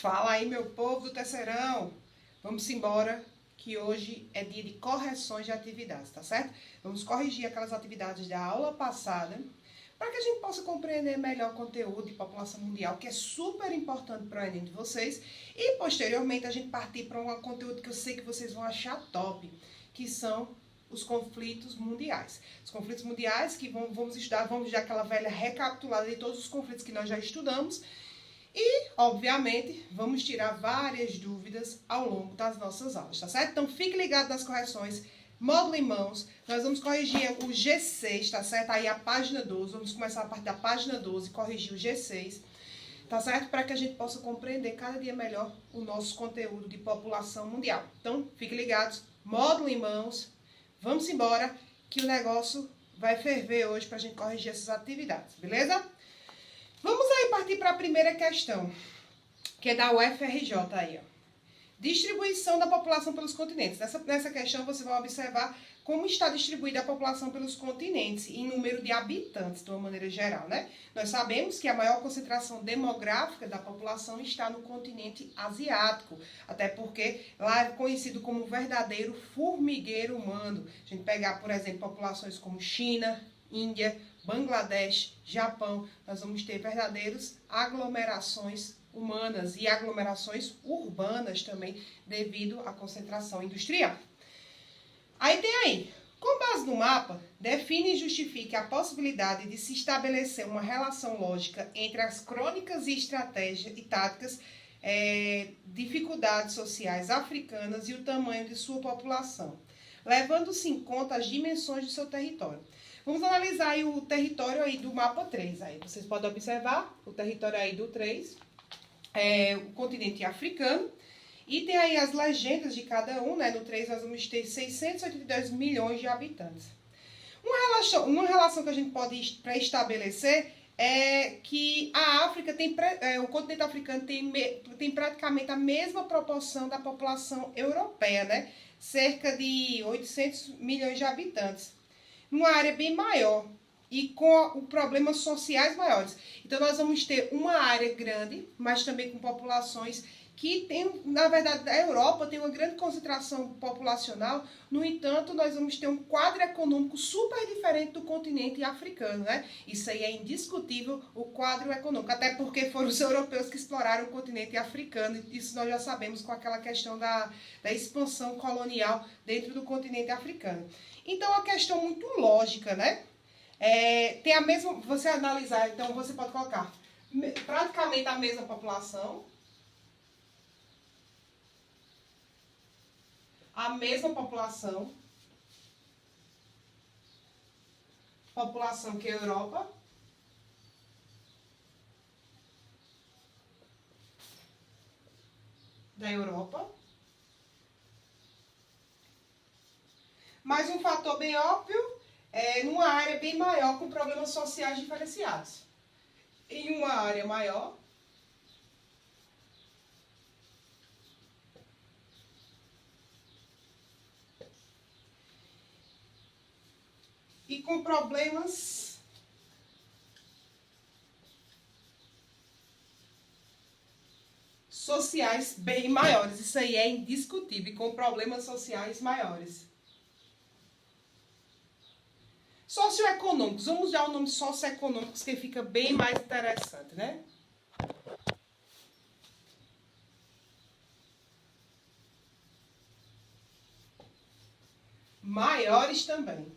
Fala aí, meu povo do terceirão. Vamos embora, que hoje é dia de correções de atividades, tá certo? Vamos corrigir aquelas atividades da aula passada, para que a gente possa compreender melhor o conteúdo de população mundial, que é super importante para o Enem de vocês, e posteriormente a gente partir para um conteúdo que eu sei que vocês vão achar top, que são os conflitos mundiais. Os conflitos mundiais que vamos estudar aquela velha recapitulada de todos os conflitos que nós já estudamos, e, obviamente, vamos tirar várias dúvidas ao longo das nossas aulas, tá certo? Então, fique ligado nas correções, módulo em mãos. Nós vamos corrigir o G6, tá certo? Aí a página 12, vamos começar a partir da página 12, corrigir o G6, tá certo? Para que a gente possa compreender cada dia melhor o nosso conteúdo de população mundial. Então, fiquem ligados, módulo em mãos. Vamos embora, que o negócio vai ferver hoje para a gente corrigir essas atividades, beleza? Vamos aí partir para a primeira questão, que é da UFRJ aí, ó. Distribuição da população pelos continentes. Nessa questão você vai observar como está distribuída a população pelos continentes em número de habitantes, de uma maneira geral, né? Nós sabemos que a maior concentração demográfica da população está no continente asiático, até porque lá é conhecido como o verdadeiro formigueiro humano. A gente pegar, por exemplo, populações como China, Índia, Bangladesh, Japão, nós vamos ter verdadeiras aglomerações humanas e aglomerações urbanas também, devido à concentração industrial. Aí tem aí, com base no mapa, define e justifique a possibilidade de se estabelecer uma relação lógica entre as crônicas e estratégias e táticas, dificuldades sociais africanas e o tamanho de sua população, levando-se em conta as dimensões do seu território. Vamos analisar aí o território aí do mapa 3. Aí vocês podem observar o território aí do 3, o continente africano. E tem aí as legendas de cada um, né? No 3 nós vamos ter 682 milhões de habitantes. Uma relação que a gente pode pré-estabelecer é que a África o continente africano tem praticamente a mesma proporção da população europeia, né? Cerca de 800 milhões de habitantes. Numa área bem maior e com problemas sociais maiores. Então, nós vamos ter uma área grande, mas também com populações que tem, na verdade, a Europa tem uma grande concentração populacional. No entanto, nós vamos ter um quadro econômico super diferente do continente africano, né? Isso aí é indiscutível, o quadro econômico, até porque foram os europeus que exploraram o continente africano. Isso nós já sabemos com aquela questão da expansão colonial dentro do continente africano. Então, é uma questão muito lógica, né? Tem a mesma, você analisar, então você pode colocar praticamente a mesma população, população que a Europa, mas um fator bem óbvio, numa área bem maior com problemas sociais diferenciados. Em uma área maior, e com problemas sociais bem maiores. Isso aí é indiscutível, com problemas sociais maiores. Socioeconômicos. Vamos usar o nome socioeconômicos, que fica bem mais interessante, né? Maiores também.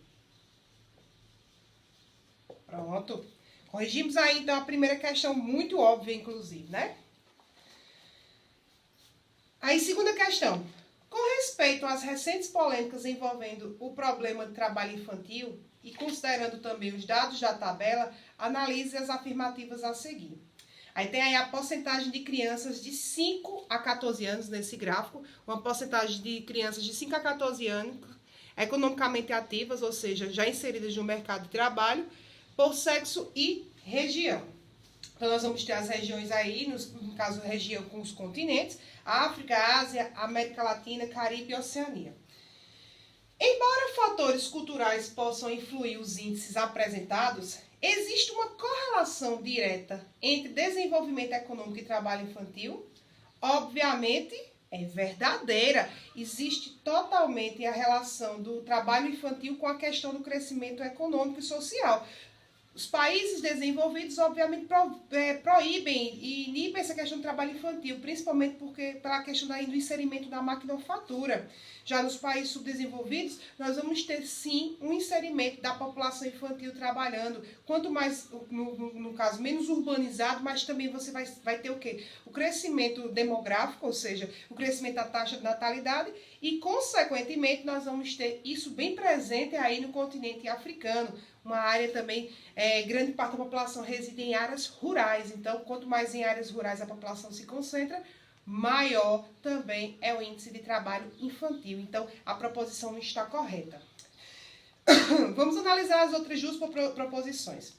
Pronto. Corrigimos aí, então, a primeira questão, muito óbvia, inclusive, né? Aí, segunda questão. Com respeito às recentes polêmicas envolvendo o problema de trabalho infantil e considerando também os dados da tabela, analise as afirmativas a seguir. Aí tem aí a porcentagem de crianças de 5 a 14 anos nesse gráfico, uma porcentagem de crianças de 5 a 14 anos economicamente ativas, ou seja, já inseridas no mercado de trabalho, por sexo e região. Então, nós vamos ter as regiões aí, no caso, região com os continentes, África, Ásia, América Latina, Caribe e Oceania. Embora fatores culturais possam influir os índices apresentados, existe uma correlação direta entre desenvolvimento econômico e trabalho infantil? Obviamente, é verdadeira. Existe totalmente a relação do trabalho infantil com a questão do crescimento econômico e social. Os países desenvolvidos, obviamente, proíbem e inibem essa questão do trabalho infantil, principalmente pela questão do inserimento da maquinofatura. Já nos países subdesenvolvidos, nós vamos ter, sim, um inserimento da população infantil trabalhando. Quanto mais, no caso, menos urbanizado, mas também você vai ter o quê? O crescimento demográfico, ou seja, o crescimento da taxa de natalidade e, consequentemente, nós vamos ter isso bem presente aí no continente africano. Uma área também, grande parte da população reside em áreas rurais. Então, quanto mais em áreas rurais a população se concentra, maior também é o índice de trabalho infantil. Então, a proposição não está correta. Vamos analisar as outras duas proposições.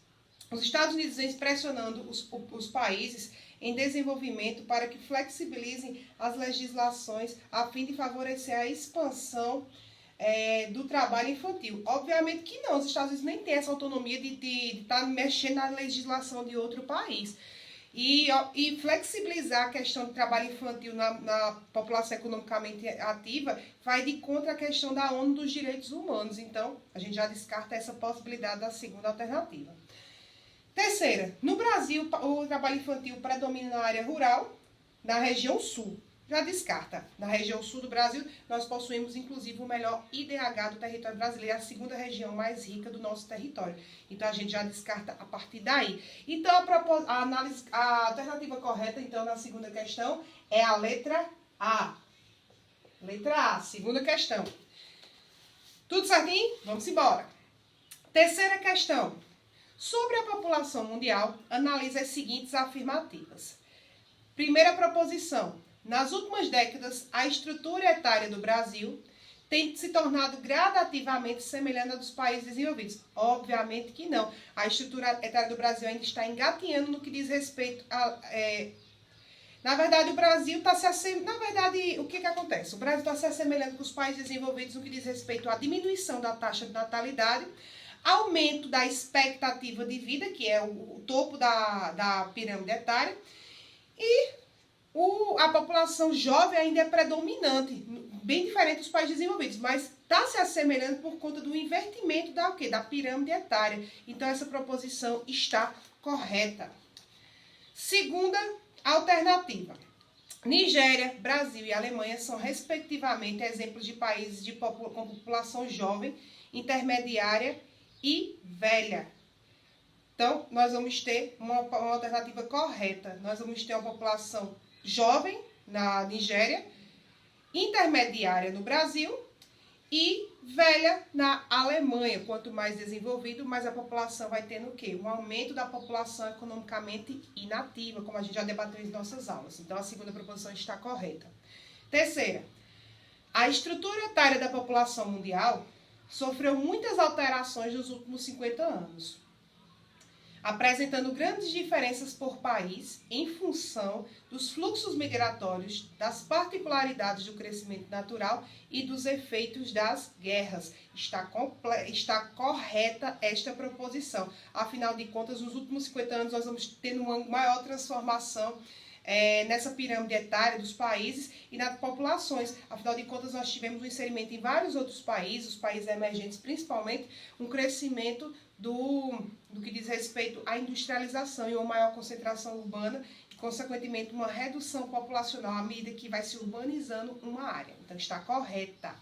Os Estados Unidos vêm pressionando os países em desenvolvimento para que flexibilizem as legislações a fim de favorecer a expansão do trabalho infantil. Obviamente que não, os Estados Unidos nem têm essa autonomia de estar mexendo na legislação de outro país. E flexibilizar a questão do trabalho infantil na população economicamente ativa vai de contra a questão da ONU dos Direitos Humanos. Então, a gente já descarta essa possibilidade da segunda alternativa. Terceira, no Brasil, o trabalho infantil predomina na área rural, na região sul. Já descarta. Na região sul do Brasil, nós possuímos, inclusive, o melhor IDH do território brasileiro, a segunda região mais rica do nosso território. Então, a gente já descarta a partir daí. Então, a alternativa correta, então, na segunda questão, é a letra A. Letra A, segunda questão. Tudo certinho? Vamos embora. Terceira questão. Sobre a população mundial, analise as seguintes afirmativas. Primeira proposição. Nas últimas décadas, a estrutura etária do Brasil tem se tornado gradativamente semelhante à dos países desenvolvidos. Obviamente que não. A estrutura etária do Brasil ainda está engatinhando no que diz respeito a... Na verdade, o Brasil está se assemelhando... Na verdade, o que acontece? O Brasil está se assemelhando com os países desenvolvidos no que diz respeito à diminuição da taxa de natalidade, aumento da expectativa de vida, que é o topo da pirâmide etária, e a população jovem ainda é predominante, bem diferente dos países desenvolvidos, mas está se assemelhando por conta do invertimento da pirâmide etária. Então, essa proposição está correta. Segunda alternativa. Nigéria, Brasil e Alemanha são, respectivamente, exemplos de países com população jovem, intermediária e velha. Então, nós vamos ter uma alternativa correta. Nós vamos ter uma população jovem na Nigéria, intermediária no Brasil e velha na Alemanha. Quanto mais desenvolvido, mais a população vai tendo o quê? Um aumento da população economicamente inativa, como a gente já debateu em nossas aulas. Então, a segunda proposição está correta. Terceira, a estrutura etária da população mundial sofreu muitas alterações nos últimos 50 anos, apresentando grandes diferenças por país em função dos fluxos migratórios, das particularidades do crescimento natural e dos efeitos das guerras. Está correta esta proposição. Afinal de contas, nos últimos 50 anos, nós vamos tendo uma maior transformação nessa pirâmide etária dos países e nas populações. Afinal de contas, nós tivemos um inserimento em vários outros países, os países emergentes principalmente, um crescimento do que diz respeito à industrialização e uma maior concentração urbana e, consequentemente, uma redução populacional à medida que vai se urbanizando uma área. Então, está correta.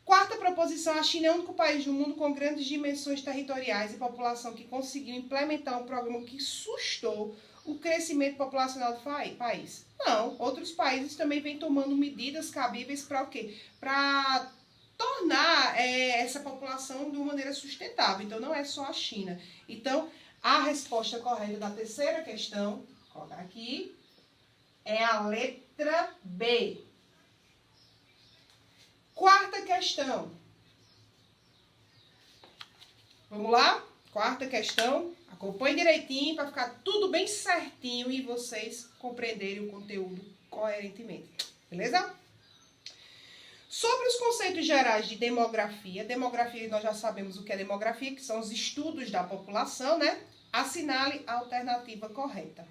Quarta proposição, a China é o único país do mundo com grandes dimensões territoriais e população que conseguiu implementar um programa que sustou o crescimento populacional do país. Não, outros países também vêm tomando medidas cabíveis para o quê? Para tornar essa população de uma maneira sustentável. Então, não é só a China. Então, a resposta correta da terceira questão, vou colocar aqui, é a letra B. Quarta questão. Vamos lá? Quarta questão. Acompanhe direitinho para ficar tudo bem certinho e vocês compreenderem o conteúdo coerentemente. Beleza? Sobre os conceitos gerais de demografia, nós já sabemos o que é demografia, que são os estudos da população, né? Assinale a alternativa correta.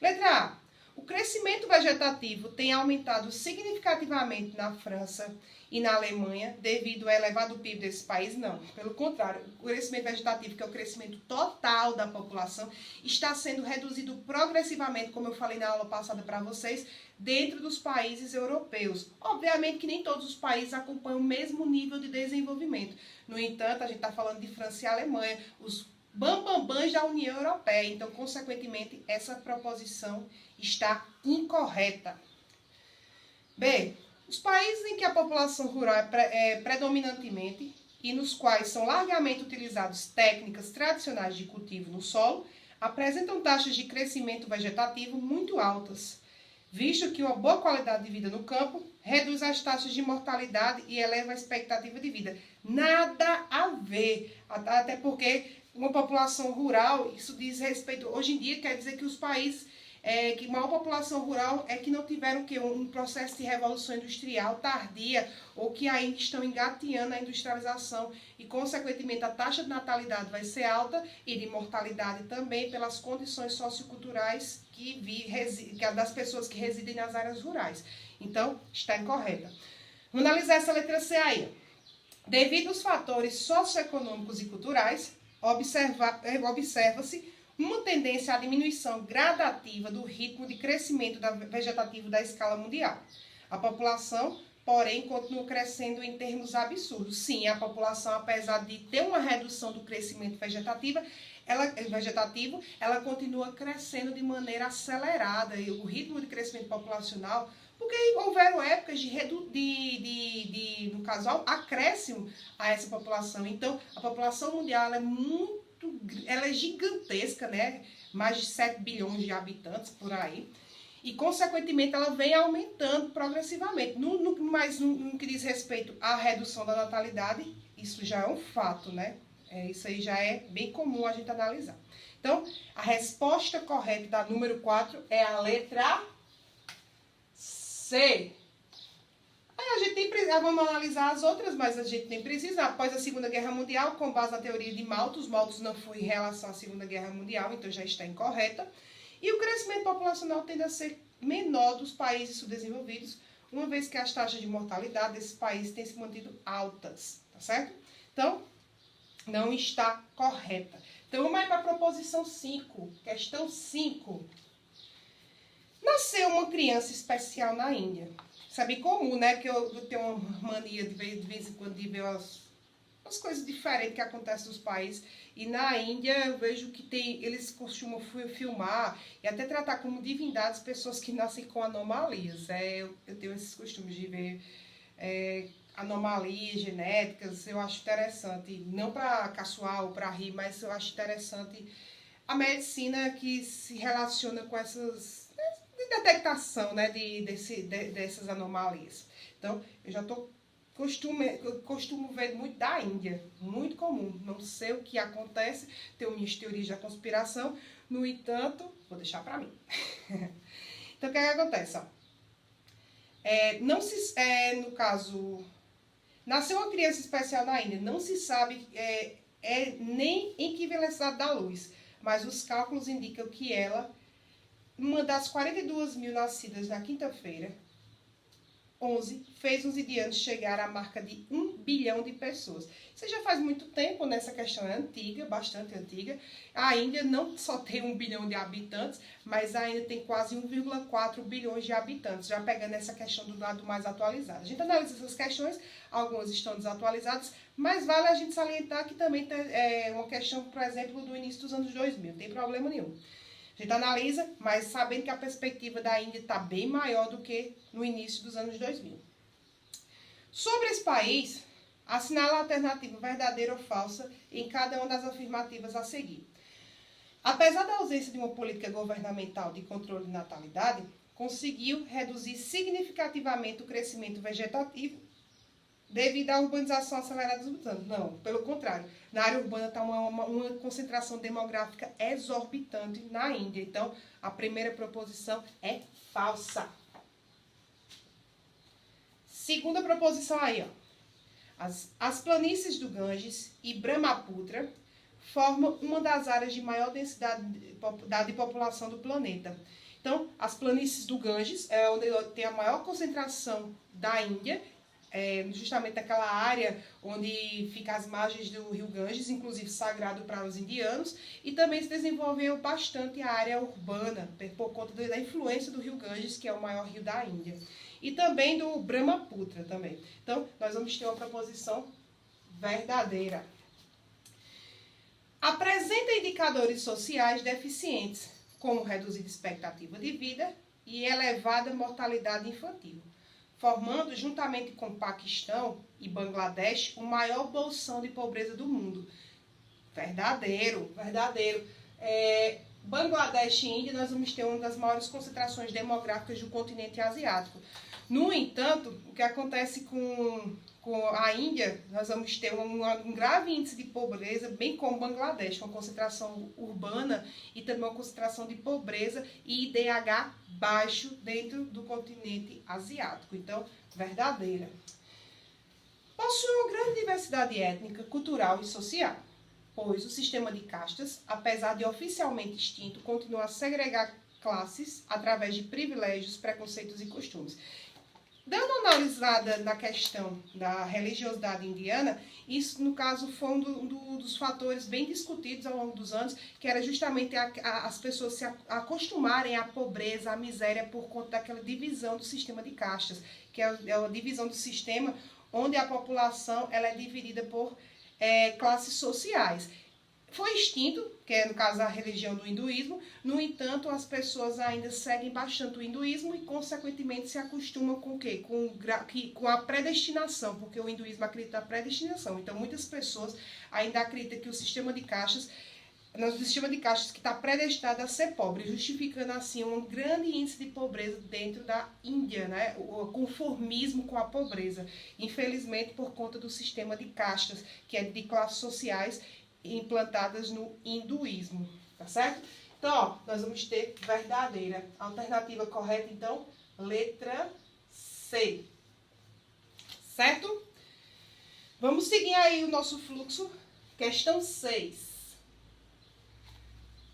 Letra A. O crescimento vegetativo tem aumentado significativamente na França e na Alemanha devido ao elevado PIB desse país? Não. Pelo contrário, o crescimento vegetativo, que é o crescimento total da população, está sendo reduzido progressivamente, como eu falei na aula passada para vocês, dentro dos países europeus. Obviamente que nem todos os países acompanham o mesmo nível de desenvolvimento. No entanto, a gente está falando de França e Alemanha, os bambambãs da União Europeia. Então, consequentemente, essa proposição está incorreta. B. Os países em que a população rural é predominantemente e nos quais são largamente utilizadas técnicas tradicionais de cultivo no solo, apresentam taxas de crescimento vegetativo muito altas, visto que uma boa qualidade de vida no campo reduz as taxas de mortalidade e eleva a expectativa de vida. Nada a ver, até porque uma população rural, isso diz respeito, hoje em dia quer dizer que os países que maior população rural é que não tiveram um processo de revolução industrial tardia ou que ainda estão engateando a industrialização e, consequentemente, a taxa de natalidade vai ser alta e de mortalidade também pelas condições socioculturais das pessoas que residem nas áreas rurais. Então, está incorreta. Vamos analisar essa letra C aí. Devido aos fatores socioeconômicos e culturais, observa-se uma tendência à diminuição gradativa do ritmo de crescimento vegetativo da escala mundial. A população, porém, continua crescendo em termos absurdos. Sim, a população, apesar de ter uma redução do crescimento vegetativo, ela continua crescendo de maneira acelerada. E o ritmo de crescimento populacional, porque houveram épocas no caso, acréscimo a essa população. Então, a população mundial ela é gigantesca, né? Mais de 7 bilhões de habitantes por aí. E, consequentemente, ela vem aumentando progressivamente. Mas no que diz respeito à redução da natalidade, isso já é um fato, né? Isso aí já é bem comum a gente analisar. Então, a resposta correta da número 4 é a letra C. Vamos analisar as outras, mas a gente nem precisa. Após a Segunda Guerra Mundial, com base na teoria de Malthus, Malthus não foi em relação à Segunda Guerra Mundial, então já está incorreta. E o crescimento populacional tende a ser menor dos países subdesenvolvidos, uma vez que as taxas de mortalidade desses países têm se mantido altas, tá certo? Então, não está correta. Então, vamos aí para a proposição 5, questão 5. Nasceu uma criança especial na Índia. Isso é bem comum, né? Que eu tenho uma mania de vez em quando de ver as coisas diferentes que acontecem nos países. E na Índia eu vejo que eles costumam filmar e até tratar como divindades pessoas que nascem com anomalias. Eu tenho esses costumes de ver anomalias genéticas, eu acho interessante. Não para caçoar ou para rir, mas eu acho interessante a medicina que se relaciona com essas detectação, né, dessas anomalias. Então, eu costumo ver muito da Índia, muito comum. Não sei o que acontece, tenho minhas teorias da conspiração, no entanto, vou deixar para mim. Então, o que acontece? No caso, nasceu uma criança especial na Índia, não se sabe nem em que velocidade da luz, mas os cálculos indicam que ela, uma das 42 mil nascidas na quinta-feira, 11, fez os indianos chegar à marca de 1 bilhão de pessoas. Isso já faz muito tempo, nessa questão é antiga, bastante antiga. A Índia não só tem 1 bilhão de habitantes, mas ainda tem quase 1,4 bilhões de habitantes, já pegando essa questão do lado mais atualizado. A gente analisa essas questões, algumas estão desatualizadas, mas vale a gente salientar que também tem uma questão, por exemplo, do início dos anos 2000, não tem problema nenhum. A gente analisa, mas sabendo que a perspectiva da Índia está bem maior do que no início dos anos 2000. Sobre esse país, assinala a alternativa verdadeira ou falsa em cada uma das afirmativas a seguir. Apesar da ausência de uma política governamental de controle de natalidade, conseguiu reduzir significativamente o crescimento vegetativo devido à urbanização acelerada dos habitantes. Não, pelo contrário. Na área urbana está uma concentração demográfica exorbitante na Índia. Então, a primeira proposição é falsa. Segunda proposição aí, ó. As planícies do Ganges e Brahmaputra formam uma das áreas de maior densidade de população do planeta. Então, as planícies do Ganges é onde tem a maior concentração da Índia, justamente aquela área onde ficam as margens do rio Ganges, inclusive sagrado para os indianos, e também se desenvolveu bastante a área urbana, por conta da influência do rio Ganges, que é o maior rio da Índia, e também do Brahmaputra também. Então, nós vamos ter uma proposição verdadeira. Apresenta indicadores sociais deficientes, como reduzida expectativa de vida e elevada mortalidade infantil, formando, juntamente com Paquistão e Bangladesh, o maior bolsão de pobreza do mundo. Verdadeiro, verdadeiro. Bangladesh e Índia, nós vamos ter uma das maiores concentrações demográficas do continente asiático. No entanto, o que acontece com a Índia, nós vamos ter um grave índice de pobreza, bem como Bangladesh, uma concentração urbana e também uma concentração de pobreza e IDH baixo dentro do continente asiático. Então, verdadeira. Possui uma grande diversidade étnica, cultural e social, pois o sistema de castas, apesar de oficialmente extinto, continua a segregar classes através de privilégios, preconceitos e costumes. Dando uma analisada na questão da religiosidade indiana, isso, no caso, foi um dos fatores bem discutidos ao longo dos anos, que era justamente as pessoas se acostumarem à pobreza, à miséria, por conta daquela divisão do sistema de castas, que é a divisão do sistema onde a população ela é dividida por classes sociais. Foi extinto, que é no caso a religião do hinduísmo, no entanto as pessoas ainda seguem bastante o hinduísmo e consequentemente se acostumam com o quê? Com a predestinação, porque o hinduísmo acredita na predestinação. Então muitas pessoas ainda acreditam que o sistema de castas, que está predestinado a ser pobre, justificando assim um grande índice de pobreza dentro da Índia, né? O conformismo com a pobreza, infelizmente por conta do sistema de castas, que é de classes sociais, implantadas no hinduísmo, tá certo? Então, ó, nós vamos ter verdadeira. Alternativa correta, então, letra C. Certo? Vamos seguir aí o nosso fluxo. Questão 6.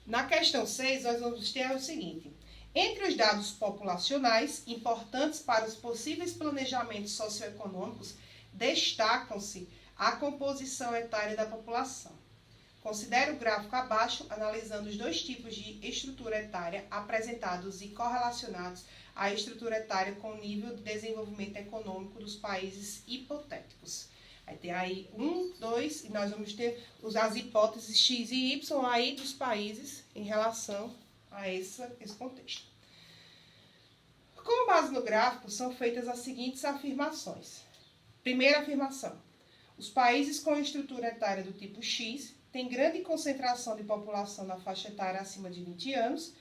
Na questão 6, nós vamos ter o seguinte. Entre os dados populacionais importantes para os possíveis planejamentos socioeconômicos, destacam-se a composição etária da população. Considere o gráfico abaixo, analisando os dois tipos de estrutura etária apresentados e correlacionados à estrutura etária com o nível de desenvolvimento econômico dos países hipotéticos. Vai ter aí 1, 2, e nós vamos ter as hipóteses X e Y aí dos países em relação a esse contexto. Com base no gráfico, são feitas as seguintes afirmações. Primeira afirmação. Os países com estrutura etária do tipo X tem grande concentração de população na faixa etária acima de 20 anos,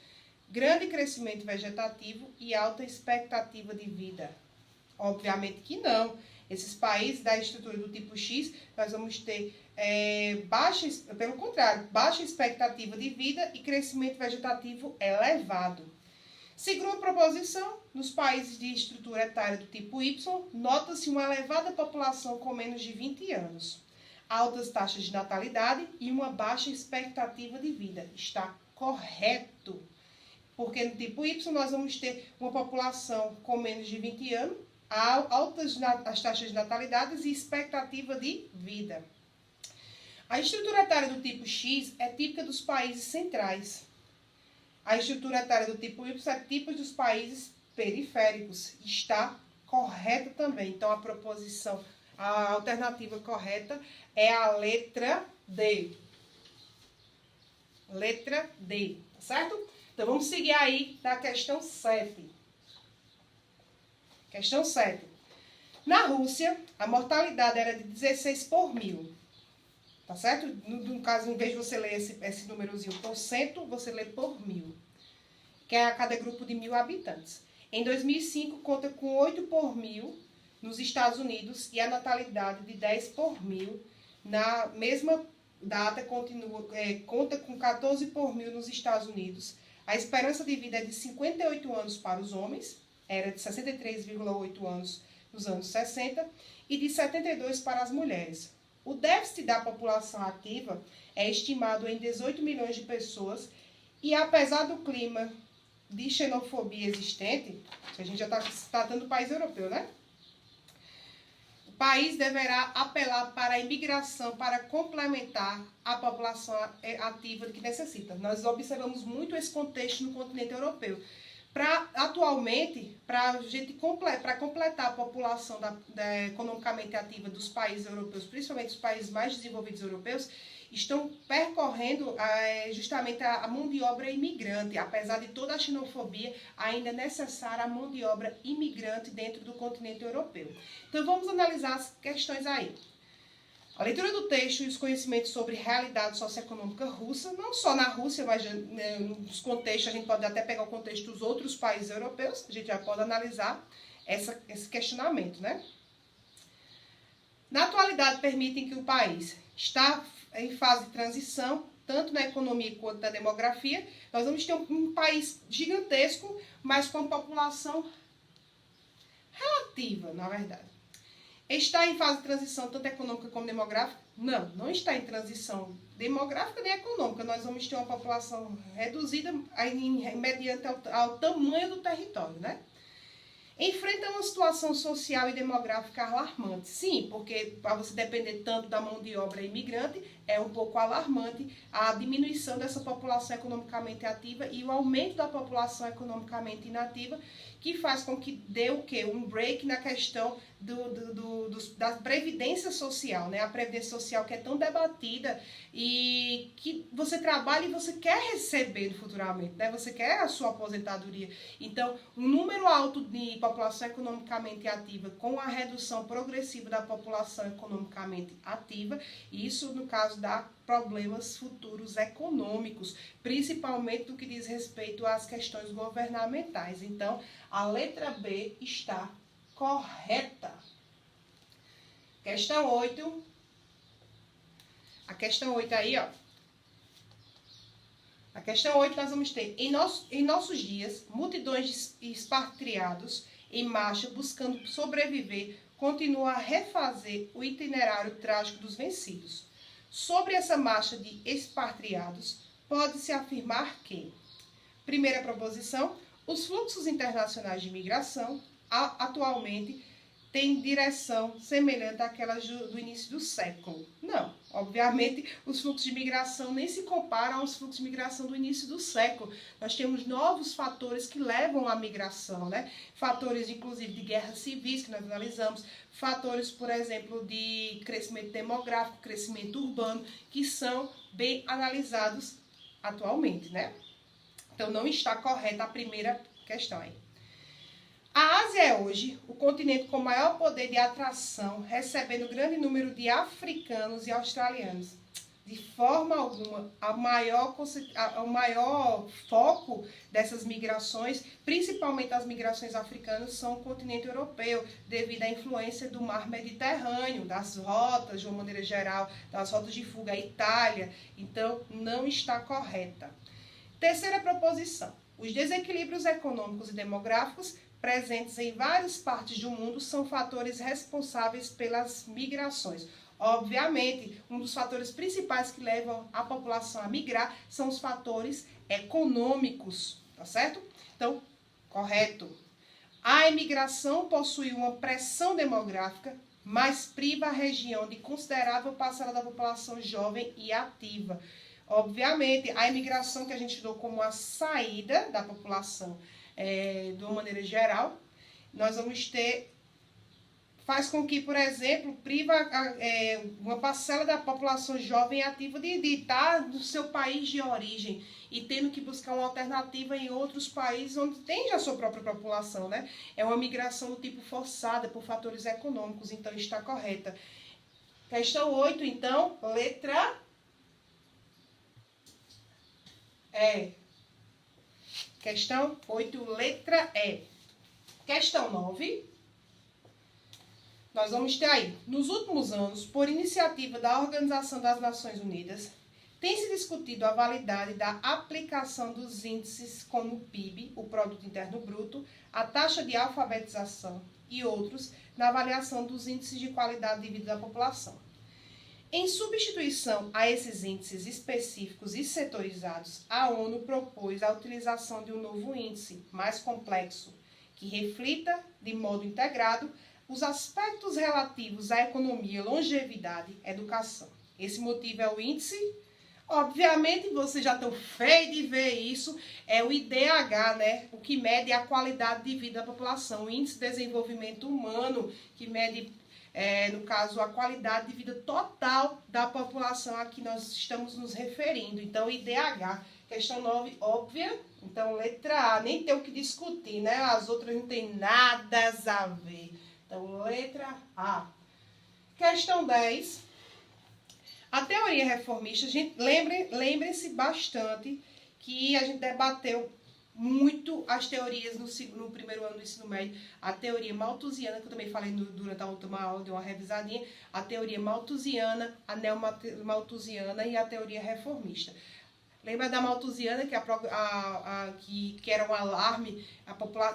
grande crescimento vegetativo e alta expectativa de vida. Obviamente que não. Esses países da estrutura do tipo X, nós vamos ter pelo contrário, baixa expectativa de vida e crescimento vegetativo elevado. Segundo a proposição, nos países de estrutura etária do tipo Y, nota-se uma elevada população com menos de 20 anos. Altas taxas de natalidade e uma baixa expectativa de vida. Está correto. Porque no tipo Y nós vamos ter uma população com menos de 20 anos, altas as taxas de natalidade e expectativa de vida. A estrutura etária do tipo X é típica dos países centrais. A estrutura etária do tipo Y é típica dos países periféricos. Está correto também. Então a alternativa correta é a letra D. Letra D, tá certo? Então, vamos seguir aí na questão 7. Questão 7. Na Rússia, a mortalidade era de 16 por mil. Tá certo? No caso, em vez de você ler esse númerozinho por cento, você lê por mil. Que é a cada grupo de 1.000 habitantes. Em 2005, conta com 8 por mil nos Estados Unidos e a natalidade de 10 por mil. Na mesma data, conta com 14 por mil nos Estados Unidos. A esperança de vida é de 58 anos para os homens, era de 63,8 anos nos anos 60, e de 72 para as mulheres. O déficit da população ativa é estimado em 18 milhões de pessoas e, apesar do clima de xenofobia existente, a gente já está tratando do país europeu, né? O país deverá apelar para a imigração para complementar a população ativa que necessita. Nós observamos muito esse contexto no continente europeu. Atualmente, para completar a população economicamente ativa dos países europeus, principalmente os países mais desenvolvidos europeus, estão percorrendo justamente a mão de obra imigrante. Apesar de toda a xenofobia, ainda é necessária a mão de obra imigrante dentro do continente europeu. Então vamos analisar as questões aí. A leitura do texto e os conhecimentos sobre realidade socioeconômica russa, não só na Rússia, mas nos contextos, a gente pode até pegar o contexto dos outros países europeus, a gente já pode analisar esse questionamento, né? Na atualidade, permitem que o país está em fase de transição, tanto na economia quanto na demografia. Nós vamos ter um país gigantesco, mas com população relativa, na verdade. Está em fase de transição tanto econômica como demográfica? Não, não está em transição demográfica nem econômica. Nós vamos ter uma população reduzida mediante ao tamanho do território, né? Enfrenta uma situação social e demográfica alarmante. Sim, porque para você depender tanto da mão de obra imigrante, é um pouco alarmante a diminuição dessa população economicamente ativa e o aumento da população economicamente inativa, que faz com que dê o quê? Um break na questão da previdência social, né? A previdência social que é tão debatida e que você trabalha e você quer receber futuramente, né? Você quer a sua aposentadoria. Então, um número alto de população economicamente ativa com a redução progressiva da população economicamente ativa, isso no caso dá problemas futuros econômicos, principalmente no que diz respeito às questões governamentais. Então, a letra B está correta. Questão 8. A questão 8 aí, ó. A questão 8 nós vamos ter. Em nossos dias, multidões de expatriados em marcha buscando sobreviver continuam a refazer o itinerário trágico dos vencidos. Sobre essa marcha de expatriados, pode-se afirmar que, primeira proposição, os fluxos internacionais de migração atualmente têm direção semelhante àquela do início do século. Não, obviamente os fluxos de migração nem se comparam aos fluxos de migração do início do século. Nós temos novos fatores que levam à migração, né? Fatores, inclusive, de guerras civis que nós analisamos, fatores, por exemplo, de crescimento demográfico, crescimento urbano, que são bem analisados atualmente, né? Então, não está correta a primeira questão aí. A Ásia é hoje o continente com maior poder de atração, recebendo grande número de africanos e australianos. De forma alguma, o maior foco dessas migrações, principalmente as migrações africanas, são o continente europeu, devido à influência do mar Mediterrâneo, das rotas, de uma maneira geral, das rotas de fuga à Itália. Então, não está correta. Terceira proposição. Os desequilíbrios econômicos e demográficos presentes em várias partes do mundo são fatores responsáveis pelas migrações. Obviamente, um dos fatores principais que levam a população a migrar são os fatores econômicos, tá certo? Então, correto. A imigração possui uma pressão demográfica, mas priva a região de considerável parcela da população jovem e ativa. Obviamente, a imigração que a gente estudou como a saída da população de uma maneira geral, nós vamos ter, faz com que, por exemplo, priva uma parcela da população jovem e ativa de estar no seu país de origem e tendo que buscar uma alternativa em outros países onde tem já a sua própria população, né? É uma migração do tipo forçada por fatores econômicos, então está correta. Questão 8, então, letra E. Questão 8, letra E. Questão 9. Nós vamos ter aí, nos últimos anos, por iniciativa da Organização das Nações Unidas, tem se discutido a validade da aplicação dos índices como o PIB, o Produto Interno Bruto, a taxa de alfabetização e outros na avaliação dos índices de qualidade de vida da população. Em substituição a esses índices específicos e setorizados, a ONU propôs a utilização de um novo índice, mais complexo, que reflita de modo integrado os aspectos relativos à economia, longevidade e educação. Esse motivo é o índice. Obviamente, vocês já estão feios de ver isso, é o IDH, né? O que mede a qualidade de vida da população, o Índice de Desenvolvimento Humano, que mede, no caso, a qualidade de vida total da população a que nós estamos nos referindo. Então, IDH, questão 9, óbvia. Então, letra A, nem tem o que discutir, né? As outras não tem nada a ver. Então, letra A. Questão 10. A teoria reformista, gente, lembrem-se bastante que a gente debateu muito as teorias no primeiro ano do ensino médio. A teoria malthusiana, que eu também falei durante a última aula, dei uma revisadinha. A teoria malthusiana, a neomalthusiana e a teoria reformista. Lembra da malthusiana, que era um alarme,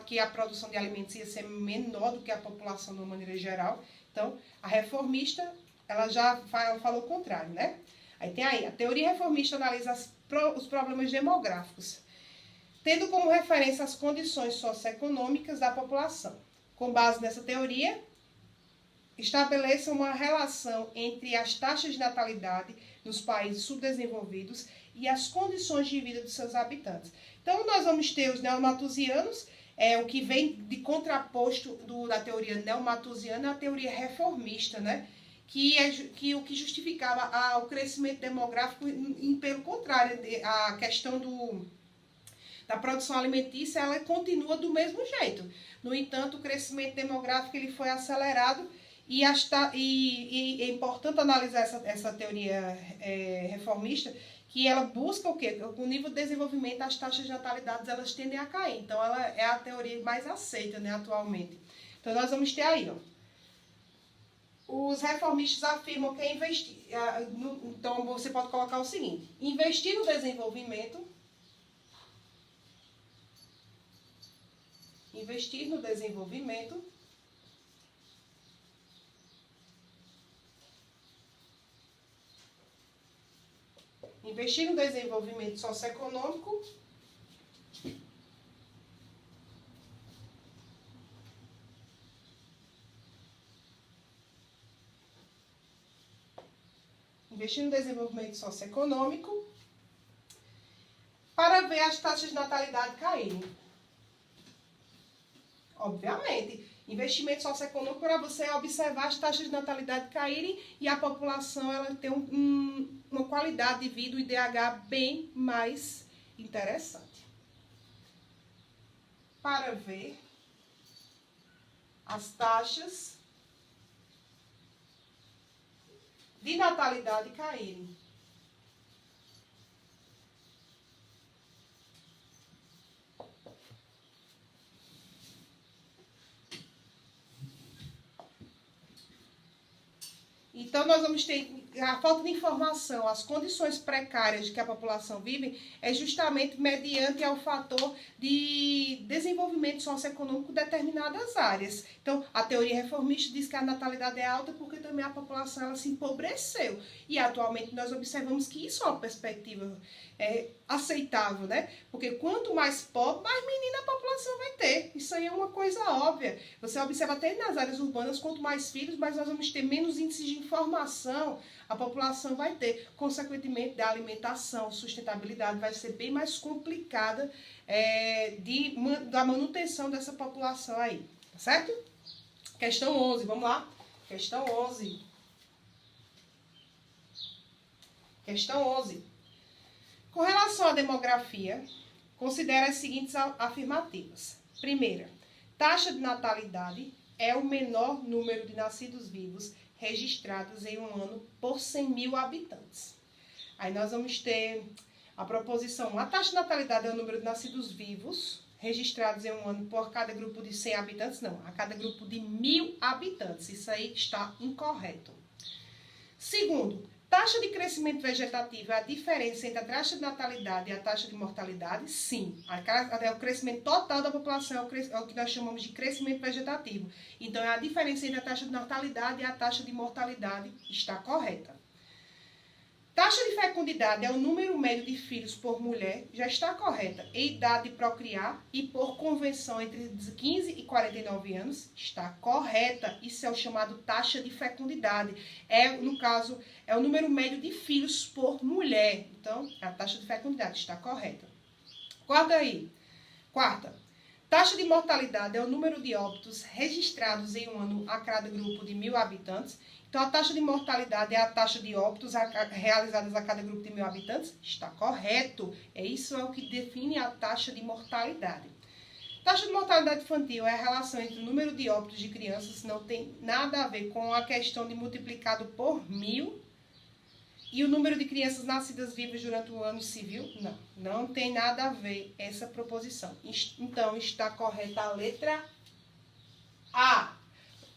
que a produção de alimentos ia ser menor do que a população de uma maneira geral. Então, a reformista, ela já falou o contrário, né? Aí tem aí, a teoria reformista analisa os problemas demográficos, tendo como referência as condições socioeconômicas da população. Com base nessa teoria, estabeleça uma relação entre as taxas de natalidade nos países subdesenvolvidos e as condições de vida dos seus habitantes. Então, nós vamos ter os neomalthusianos, o que vem de contraposto da teoria neomalthusiana é a teoria reformista, né? Que o que justificava o crescimento demográfico, e pelo contrário, a questão da produção alimentícia, ela continua do mesmo jeito. No entanto, o crescimento demográfico ele foi acelerado e é importante analisar essa teoria reformista, que ela busca o quê? O nível de desenvolvimento, as taxas de natalidade, elas tendem a cair. Então, ela é a teoria mais aceita, né, atualmente. Então, nós vamos ter aí, ó. Os reformistas afirmam que investir. Então, você pode colocar o seguinte: investir no desenvolvimento. Investir no desenvolvimento. Investir no desenvolvimento socioeconômico. Investir no desenvolvimento socioeconômico para ver as taxas de natalidade caírem. Obviamente, investimento socioeconômico para você observar as taxas de natalidade caírem e a população ela ter uma qualidade de vida, o IDH bem mais interessante. Para ver as taxas de natalidade caírem. Então, nós vamos ter a falta de informação, as condições precárias que a população vive, é justamente mediante ao fator de desenvolvimento socioeconômico de determinadas áreas. Então, a teoria reformista diz que a natalidade é alta porque também a população ela se empobreceu. E atualmente nós observamos que isso é uma perspectiva aceitável, né? Porque quanto mais pobre, mais menina a população vai ter. Isso aí é uma coisa óbvia. Você observa até nas áreas urbanas, quanto mais filhos, mais nós vamos ter menos índices de informação a população vai ter. Consequentemente, da alimentação, sustentabilidade vai ser bem mais complicada da manutenção dessa população aí. Tá certo? Questão 11, vamos lá. Questão 11. Questão 11. Com relação à demografia, considere as seguintes afirmativas. Primeira, taxa de natalidade é o menor número de nascidos vivos registrados em um ano por 100 mil habitantes. Aí nós vamos ter a proposição: a taxa de natalidade é o número de nascidos vivos registrados em um ano por cada grupo de 100 habitantes. Não, a cada grupo de 1.000 habitantes. Isso aí está incorreto. Segundo, taxa de crescimento vegetativo é a diferença entre a taxa de natalidade e a taxa de mortalidade? Sim. O crescimento total da população é o que nós chamamos de crescimento vegetativo. Então, a diferença entre a taxa de natalidade e a taxa de mortalidade está correta. Taxa de fecundidade é o número médio de filhos por mulher, já está correta. E idade de procriar e por convenção entre 15 e 49 anos, está correta. Isso é o chamado taxa de fecundidade. No caso, é o número médio de filhos por mulher. Então, a taxa de fecundidade está correta. Quarta. Taxa de mortalidade é o número de óbitos registrados em um ano a cada grupo de 1.000 habitantes. Então, a taxa de mortalidade é a taxa de óbitos realizadas a cada grupo de 1.000 habitantes? Está correto. Isso é o que define a taxa de mortalidade. Taxa de mortalidade infantil é a relação entre o número de óbitos de crianças, não tem nada a ver com a questão de multiplicado por 1.000 e o número de crianças nascidas vivas durante o ano civil. Não tem nada a ver essa proposição. Então, está correta a letra A.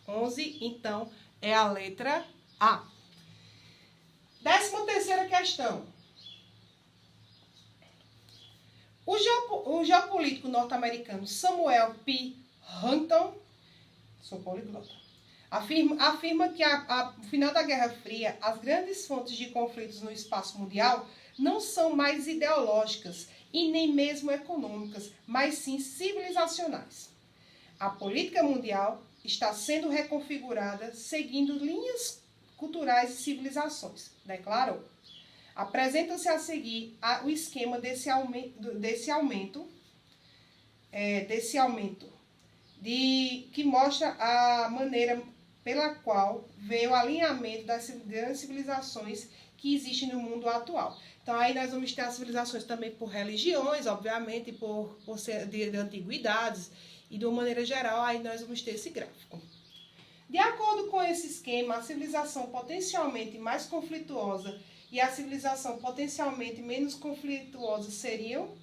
11, então, é a letra A. 13ª questão. O geopolítico norte-americano Samuel P. Huntington, sou poliglota, afirma que no final da Guerra Fria, as grandes fontes de conflitos no espaço mundial não são mais ideológicas e nem mesmo econômicas, mas sim civilizacionais. A política mundial está sendo reconfigurada seguindo linhas culturais e civilizações, declarou. Apresenta-se a seguir o esquema desse aumento que mostra a maneira pela qual veio o alinhamento das grandes civilizações que existem no mundo atual. Então, aí nós vamos ter as civilizações também por religiões, obviamente, por ser de antiguidades, e de uma maneira geral, aí nós vamos ter esse gráfico. De acordo com esse esquema, a civilização potencialmente mais conflituosa e a civilização potencialmente menos conflituosa seriam.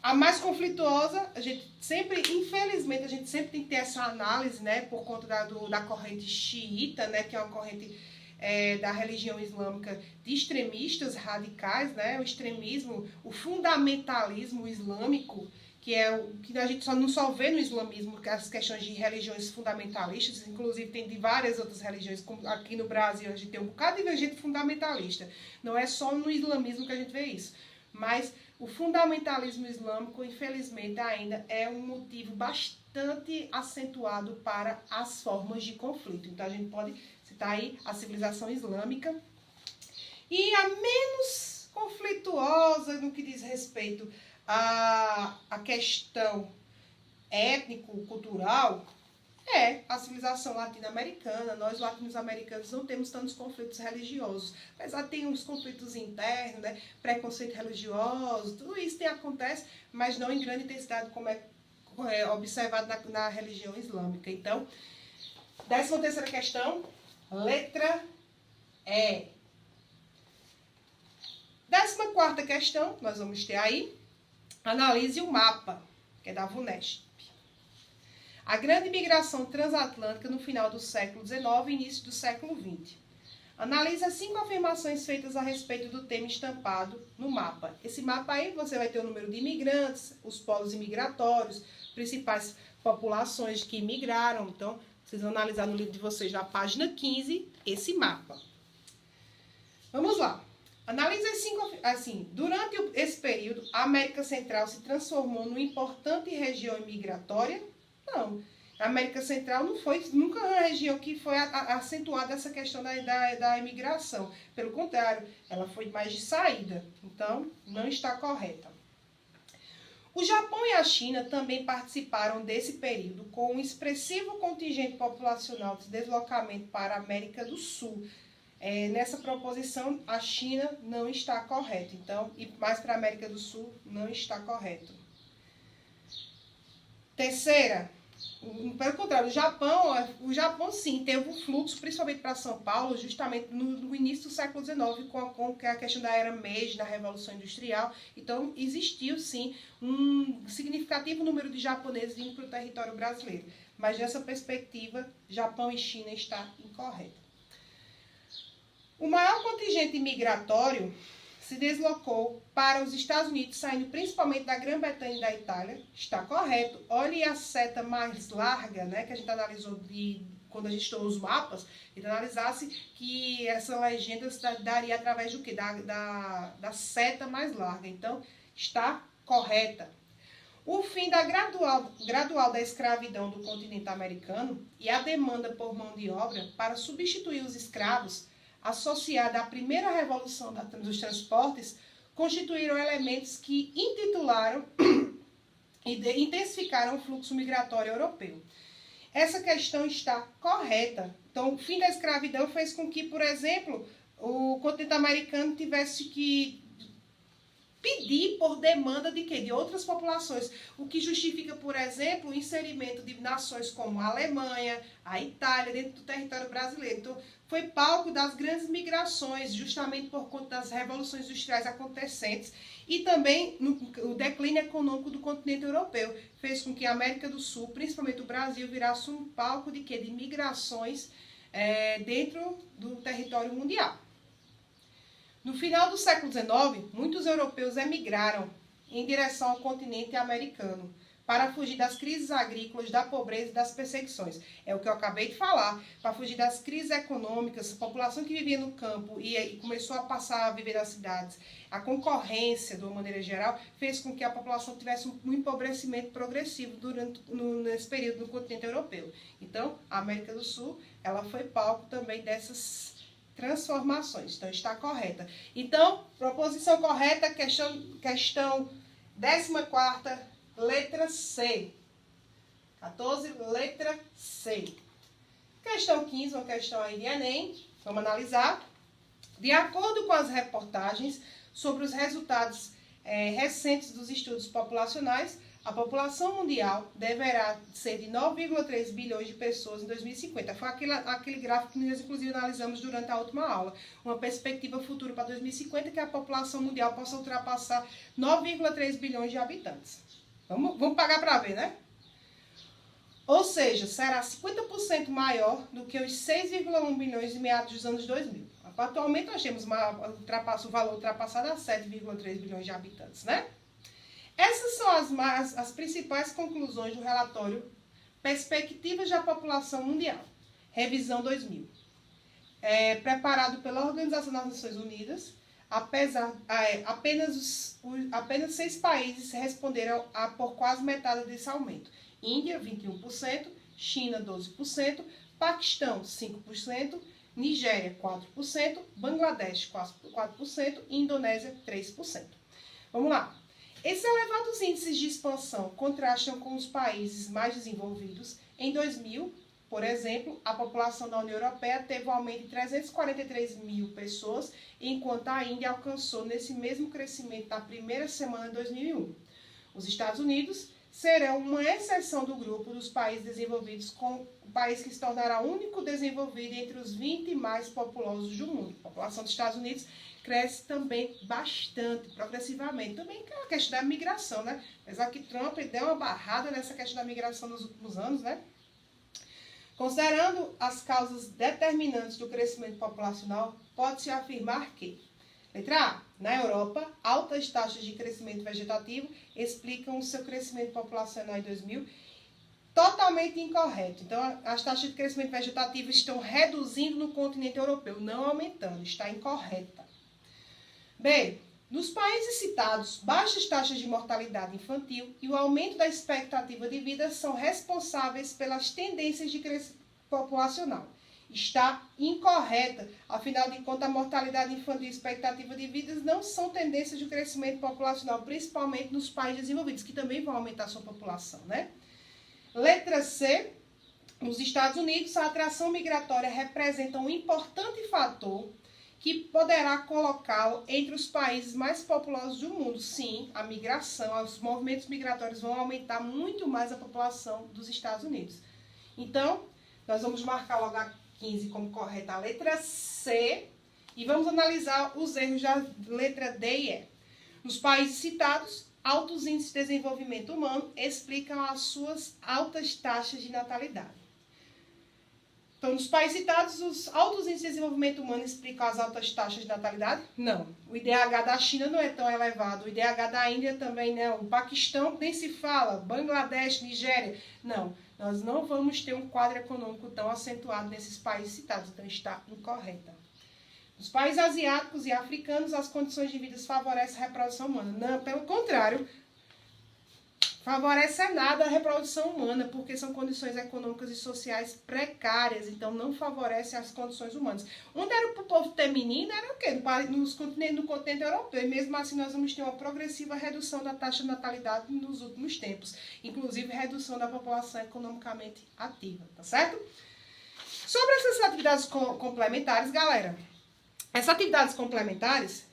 A mais conflituosa, a gente sempre, infelizmente, a gente sempre tem que ter essa análise, né, por conta da corrente xiita, né, que é uma corrente da religião islâmica de extremistas radicais, né, o extremismo, o fundamentalismo islâmico, que é o que a gente só vê no islamismo, que as questões de religiões fundamentalistas, inclusive tem de várias outras religiões, como aqui no Brasil a gente tem um bocado de gente fundamentalista. Não é só no islamismo que a gente vê isso, mas o fundamentalismo islâmico, infelizmente, ainda é um motivo bastante acentuado para as formas de conflito. Então, a gente pode citar aí a civilização islâmica. E a menos conflituosa no que diz respeito à questão étnico-cultural é a civilização latino-americana. Nós, latino-americanos, não temos tantos conflitos religiosos. Apesar de ter uns conflitos internos, né, preconceito religioso, tudo isso acontece, mas não em grande intensidade como é observado na religião islâmica. Então, 13ª questão, letra E. 14ª questão, nós vamos ter aí, analise o mapa, que é da VUNESP. A grande migração transatlântica no final do século XIX e início do século XX. Analise as 5 afirmações feitas a respeito do tema estampado no mapa. Esse mapa aí você vai ter o número de imigrantes, os polos imigratórios, principais populações que imigraram. Então, vocês vão analisar no livro de vocês, na página 15, esse mapa. Vamos lá. Analise as 5, assim, durante esse período, a América Central se transformou numa importante região imigratória? Não. A América Central não foi nunca uma região que foi acentuada essa questão da imigração. Pelo contrário, ela foi mais de saída. Então, não está correta. O Japão e a China também participaram desse período com um expressivo contingente populacional de deslocamento para a América do Sul. Nessa proposição, a China não está correta. Então, e mais para a América do Sul, não está correto. Terceira, pelo contrário, o Japão sim teve um fluxo, principalmente para São Paulo, justamente no início do século XIX, com a questão da era Meiji, da Revolução Industrial. Então, existiu sim um significativo número de japoneses vindo para o território brasileiro. Mas nessa perspectiva, Japão e China está incorreto. O maior contingente migratório se deslocou para os Estados Unidos, saindo principalmente da Grã-Bretanha e da Itália. Está correto. Olhe a seta mais larga, né, que a gente analisou quando a gente estudou os mapas, ele analisasse que essa legenda se daria através do quê? Da seta mais larga. Então, está correta. O fim da gradual da escravidão do continente americano e a demanda por mão de obra para substituir os escravos, associada à primeira revolução dos transportes, constituíram elementos que intitularam e intensificaram o fluxo migratório europeu. Essa questão está correta. Então, o fim da escravidão fez com que, por exemplo, o continente americano tivesse que pedir por demanda de quê? De outras populações, o que justifica, por exemplo, o inserimento de nações como a Alemanha, a Itália, dentro do território brasileiro. Então, foi palco das grandes migrações, justamente por conta das revoluções industriais acontecentes, e também o declínio econômico do continente europeu fez com que a América do Sul, principalmente o Brasil, virasse um palco de quê? De migrações dentro do território mundial. No final do século XIX, muitos europeus emigraram em direção ao continente americano para fugir das crises agrícolas, da pobreza e das perseguições. É o que eu acabei de falar. Para fugir das crises econômicas, a população que vivia no campo e começou a passar a viver nas cidades, a concorrência, de uma maneira geral, fez com que a população tivesse um empobrecimento progressivo nesse período no continente europeu. Então, a América do Sul, ela foi palco também dessas transformações. Então, está correta. Então, proposição correta, questão 14ª, letra C. 14, letra C. Questão 15, uma questão aí de Enem. Vamos analisar. De acordo com as reportagens sobre os resultados recentes dos estudos populacionais, a população mundial deverá ser de 9,3 bilhões de pessoas em 2050. Foi aquele gráfico que nós, inclusive, analisamos durante a última aula. Uma perspectiva futura para 2050 que a população mundial possa ultrapassar 9,3 bilhões de habitantes. Vamos pagar para ver, né? Ou seja, será 50% maior do que os 6,1 bilhões em meados dos anos 2000. Atualmente, nós temos o valor ultrapassado a 7,3 bilhões de habitantes, né? Essas são as principais conclusões do relatório Perspectivas da População Mundial, revisão 2000, preparado pela Organização das Nações Unidas. Apenas 6 países responderam por quase metade desse aumento. Índia, 21%, China, 12%, Paquistão, 5%, Nigéria, 4%, Bangladesh, 4% e Indonésia, 3%. Vamos lá. Esses elevados índices de expansão contrastam com os países mais desenvolvidos. Em 2000, por exemplo, a população da União Europeia teve um aumento de 343 mil pessoas, enquanto a Índia alcançou nesse mesmo crescimento na primeira semana de 2001. Os Estados Unidos serão uma exceção do grupo dos países desenvolvidos, com o país que se tornará o único desenvolvido entre os 20 mais populosos do mundo. A população dos Estados Unidos cresce também bastante, progressivamente. Também é a questão da migração, né? Apesar que Trump deu uma barrada nessa questão da migração nos últimos anos, né? Considerando as causas determinantes do crescimento populacional, pode-se afirmar que, letra A, na Europa, altas taxas de crescimento vegetativo explicam o seu crescimento populacional em 2000, totalmente incorreto. Então, as taxas de crescimento vegetativo estão reduzindo no continente europeu, não aumentando, está incorreta. B, nos países citados, baixas taxas de mortalidade infantil e o aumento da expectativa de vida são responsáveis pelas tendências de crescimento populacional. Está incorreta. Afinal de contas, a mortalidade infantil e a expectativa de vida não são tendências de crescimento populacional, principalmente nos países desenvolvidos, que também vão aumentar sua população, né? Letra C. Nos Estados Unidos, a atração migratória representa um importante fator que poderá colocá-lo entre os países mais populosos do mundo. Sim, a migração, os movimentos migratórios vão aumentar muito mais a população dos Estados Unidos. Então, nós vamos marcar logo a 15 como correta a letra C e vamos analisar os erros da letra D e E. Nos países citados, altos índices de desenvolvimento humano explicam as suas altas taxas de natalidade. Então, nos países citados, os altos índices de desenvolvimento humano explicam as altas taxas de natalidade? Não. O IDH da China não é tão elevado. O IDH da Índia também não. O Paquistão nem se fala. Bangladesh, Nigéria. Não. Nós não vamos ter um quadro econômico tão acentuado nesses países citados. Então, está incorreta. Nos países asiáticos e africanos, as condições de vida favorecem a reprodução humana. Não, pelo contrário. Favorece nada a reprodução humana, porque são condições econômicas e sociais precárias, então não favorece as condições humanas. Onde era para o povo ter menina, era o quê? No continente europeu, e mesmo assim nós vamos ter uma progressiva redução da taxa de natalidade nos últimos tempos, inclusive redução da população economicamente ativa, tá certo? Sobre essas atividades complementares, galera, essas atividades complementares,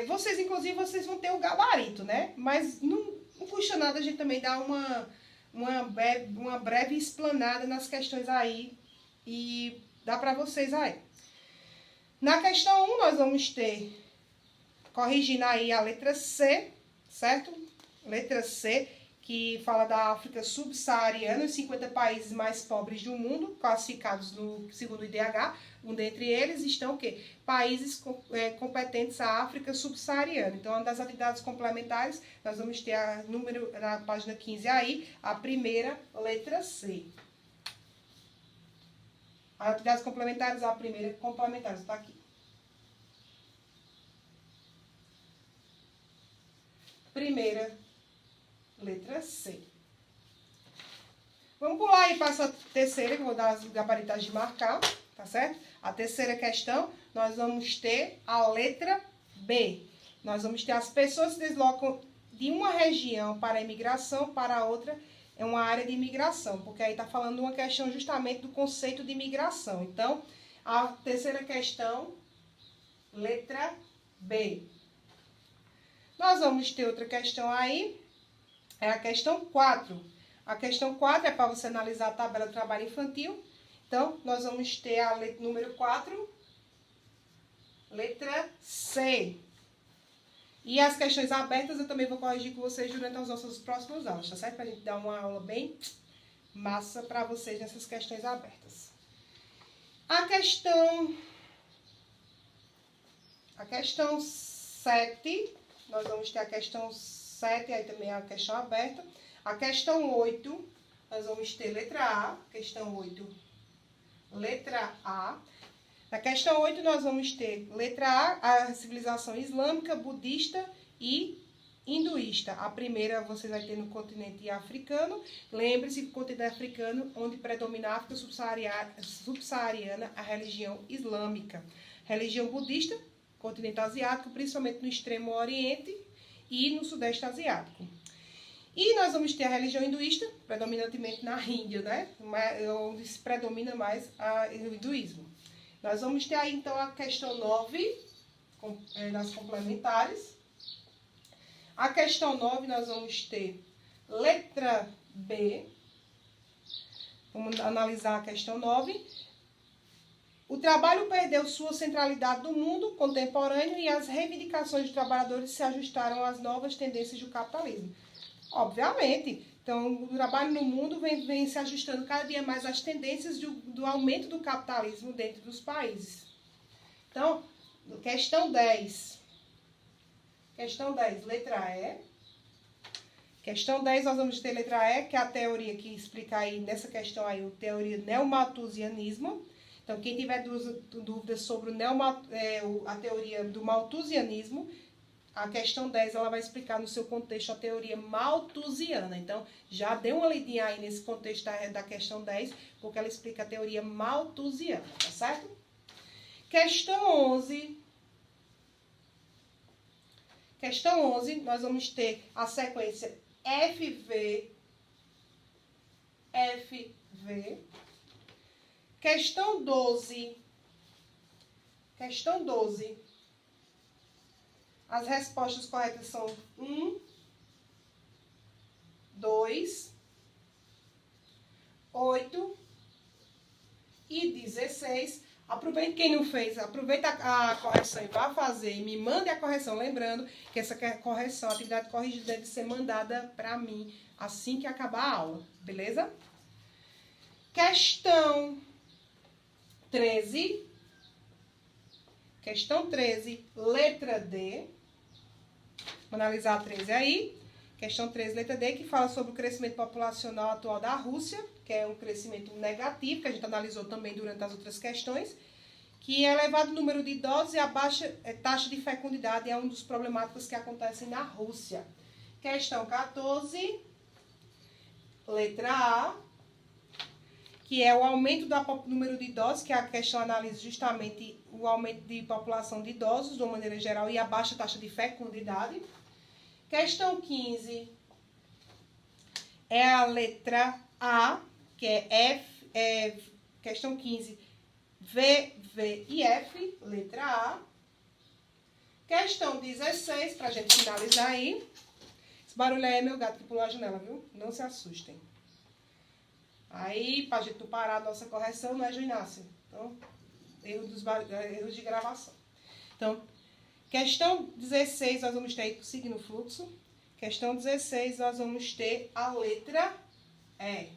vocês vão ter o gabarito, né? Mas não custa nada a gente também dar uma breve explanada nas questões aí e dá para vocês aí. Na questão 1, nós vamos ter, corrigindo aí a letra C, certo? Letra C, que fala da África subsaariana, os 50 países mais pobres do mundo, classificados no segundo IDH. Um dentre eles estão o quê? Países competentes à África subsaariana. Então, uma das atividades complementares, nós vamos ter na página 15 aí, a primeira, letra C. As atividades complementares, a primeira complementares, está aqui. Primeira, letra C. Vamos pular aí para essa terceira, que eu vou dar as gabaritagens de marcar, tá certo? A terceira questão, nós vamos ter a letra B. Nós vamos ter as pessoas que se deslocam de uma região para a imigração, para outra é uma área de imigração, porque aí está falando uma questão justamente do conceito de imigração. Então, a terceira questão, letra B. Nós vamos ter outra questão aí, é a questão 4. A questão 4 é para você analisar a tabela do trabalho infantil. Então, nós vamos ter a letra número 4, letra C. E as questões abertas eu também vou corrigir com vocês durante as nossas próximas aulas, tá certo? Para a gente dar uma aula bem massa para vocês nessas questões abertas. A questão 7, nós vamos ter a questão 7, aí também é a questão aberta. A questão 8, nós vamos ter letra A, questão 8, letra A. Na questão 8, nós vamos ter letra A, a civilização islâmica, budista e hinduísta. A primeira você vai ter no continente africano. Lembre-se que o continente africano, onde predomina a África subsaariana, a religião islâmica. Religião budista, continente asiático, principalmente no extremo oriente e no sudeste asiático. E nós vamos ter a religião hinduísta, predominantemente na Índia, né? Onde se predomina mais o hinduísmo. Nós vamos ter aí, então, a questão 9, nas complementares. A questão 9, nós vamos ter letra B. Vamos analisar a questão 9. O trabalho perdeu sua centralidade no mundo contemporâneo e as reivindicações dos trabalhadores se ajustaram às novas tendências do capitalismo. Obviamente. Então, o trabalho no mundo vem se ajustando cada dia mais às tendências do aumento do capitalismo dentro dos países. Então, questão 10. Questão 10, letra E. Questão 10, nós vamos ter letra E, que é a teoria que explica aí, nessa questão aí, a teoria neomalthusianismo. Então, quem tiver dúvidas sobre a teoria do malthusianismo, a questão 10, ela vai explicar no seu contexto a teoria malthusiana. Então, já dê uma lidinha aí nesse contexto da questão 10, porque ela explica a teoria malthusiana, tá certo? Questão 11. Questão 11, nós vamos ter a sequência FV. Questão 12. Questão 12. As respostas corretas são 1, 2, 8 e 16. Aproveite quem não fez, aproveita a correção e vá fazer e me mande a correção. Lembrando que essa correção, a atividade corrigida deve ser mandada para mim assim que acabar a aula, beleza? Questão 13. Questão 13, letra D. Vou analisar a 13 aí. Questão 13, letra D, que fala sobre o crescimento populacional atual da Rússia, que é um crescimento negativo, que a gente analisou também durante as outras questões, que é elevado o número de idosos e a baixa taxa de fecundidade é um dos problemáticos que acontecem na Rússia. Questão 14, letra A, que é o aumento do número de idosos, que a questão analisa justamente o aumento de população de idosos, de uma maneira geral, e a baixa taxa de fecundidade. Questão 15 é a letra A, que é questão 15, V, V e F, letra A. Questão 16, para a gente finalizar aí. Esse barulho aí é meu gato que pulou a janela, viu? Não se assustem. Aí, para a gente não parar a nossa correção, não é, Joinácio? Então, erros de gravação. Então, questão 16, nós vamos ter, seguindo o fluxo. Questão 16, nós vamos ter a letra E.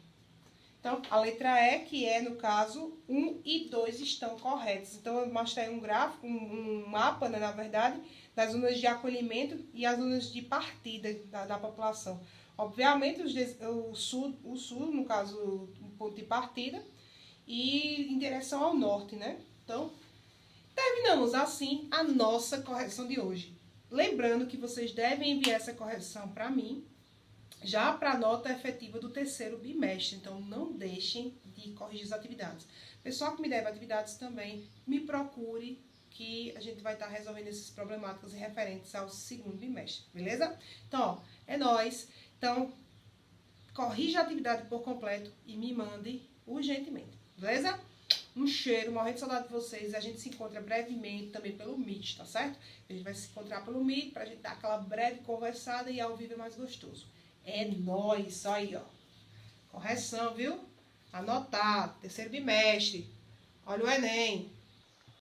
Então, a letra E, que é, no caso, 1 e 2 estão corretos. Então, eu mostrei um gráfico, um mapa, né, na verdade, das zonas de acolhimento e as zonas de partida da população. Obviamente, o sul, no caso, o ponto de partida, e em direção ao norte, né? Então, terminamos assim a nossa correção de hoje. Lembrando que vocês devem enviar essa correção para mim, já para a nota efetiva do terceiro bimestre. Então, não deixem de corrigir as atividades. Pessoal que me deve atividades também, me procure, que a gente vai estar resolvendo esses problemáticos referentes ao segundo bimestre, beleza? Então, ó, é nóis. Então, corrija a atividade por completo e me mande urgentemente, beleza? Um cheiro, morrendo de saudade de vocês. A gente se encontra brevemente também pelo Meet, tá certo? A gente vai se encontrar pelo Meet pra gente dar aquela breve conversada e ao vivo é mais gostoso. É nóis, aí, ó. Correção, viu? Anotado, terceiro bimestre. Olha o Enem.